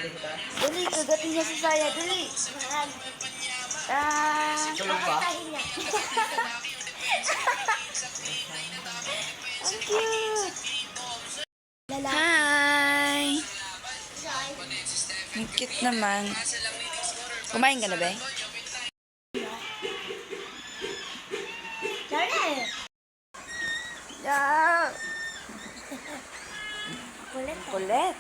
Dali, kagatin niya si Saya. Dali. Tulog ba? Ang cute. Hi! Ang cute naman. Kumain ka na ba? Charlie. Yeah. Kulit. Kulit.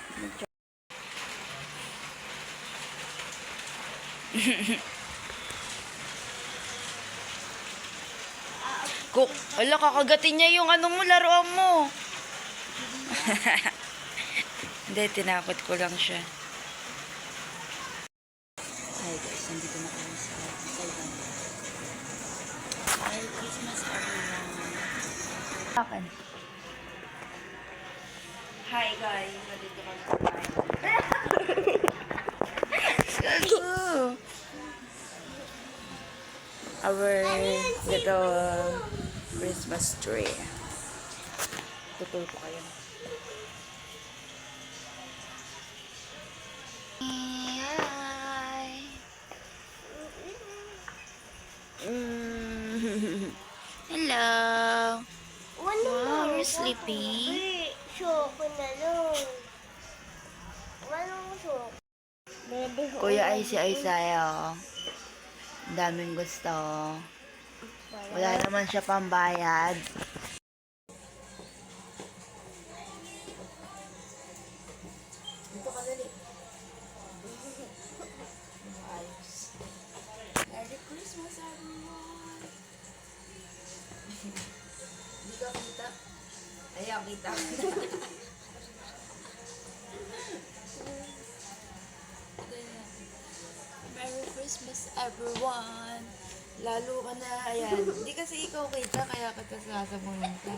Ala, kakagatin niya yung ano mo, laruan mo. Hindi, tinakot ko lang siya. Hi guys, nandito na kami sa Saigon. Merry Christmas everyone. Akin. Hi guys, nandito kami sa Saigon. Our little Christmas tree. Tutul ko kayo. Hi. Hello. Wow, you're sleeping. Shoko na lang. Walang shoko. Kuya ay sa'yo. Ang daming gusto. Wala naman siya pambayad. Dito ka dali. Merry Christmas, everyone! Hindi ka kita. Ayaw, kita. Merry Christmas, everyone! Lalo ka na, ayan. Hindi kasi ikaw kita, kaya kita sasabunin ka.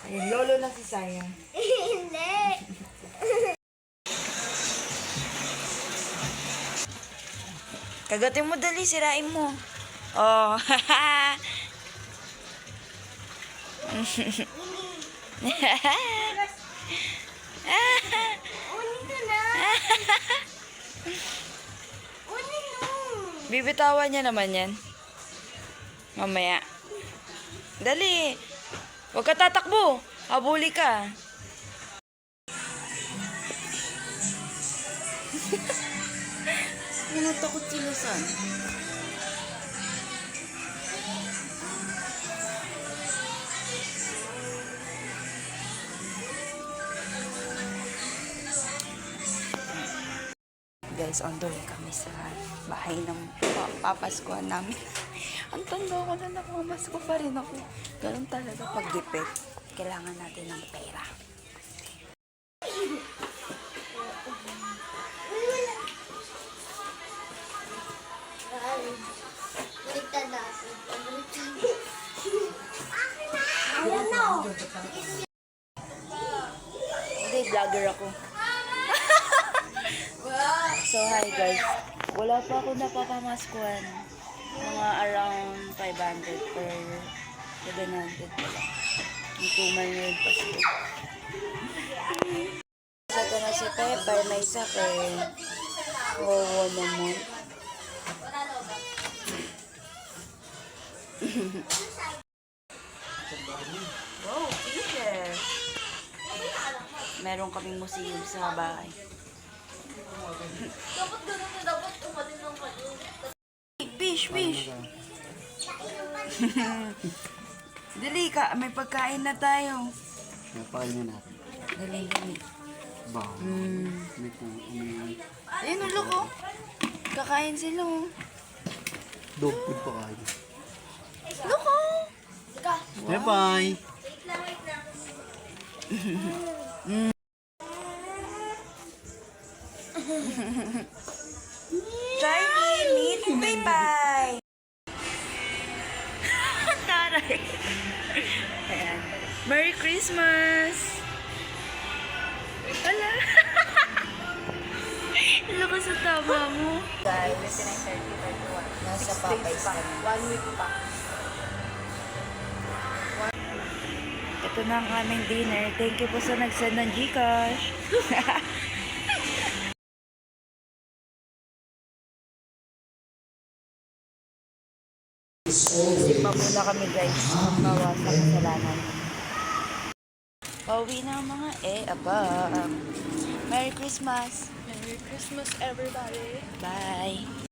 Ayan, lolo na si Saya. Hindi. Kagatin mo dali, sirain mo. Oh, haha. Unin ko na. Unin mo. Bibitawan niya naman yan. Mamaya. Dali. Huwag ka tatakbo. Habuli ka. Natakot sila saan? Guys, on the way kami sa bahay ng papaskuhan namin. Ang tanda ko na nakamasko pa rin ako. Ganun talaga pag-gipit. Kailangan natin ng pera. Baliktad natin. Ayan na. Hindi, vlogger ako. So, hi guys. Wala pa ako napapamaskuhan. Mga around 500 or 700 pala. Yung tumal na yung Pasko. Isa ko na si Pepper, may sakit. Oo naman. Wow, teacher. Meron kaming museum sa bahay. Dapat ganun na dapat umalis ng kayo. Fish. Dali ka, may pagkain na tayo. Napakain na natin. Dali. Ba? May kung Ayun, ulo ko. Kakain sila. dog food pa kayo. Ulo ko. Bye-bye! Wait lang. Charlie, meet bye-bye. Taray. Ayan. Merry Christmas. Wala. Ano ka sa tama mo? Guys, nasa Popeyes kami. 1 week pa. Ito na ang aming dinner. Thank you po sa nag-send ng Gcash. kami guys. Bawa sa kasalanan. Pauwi na ang mga abang. Merry Christmas! Merry Christmas, everybody. Bye!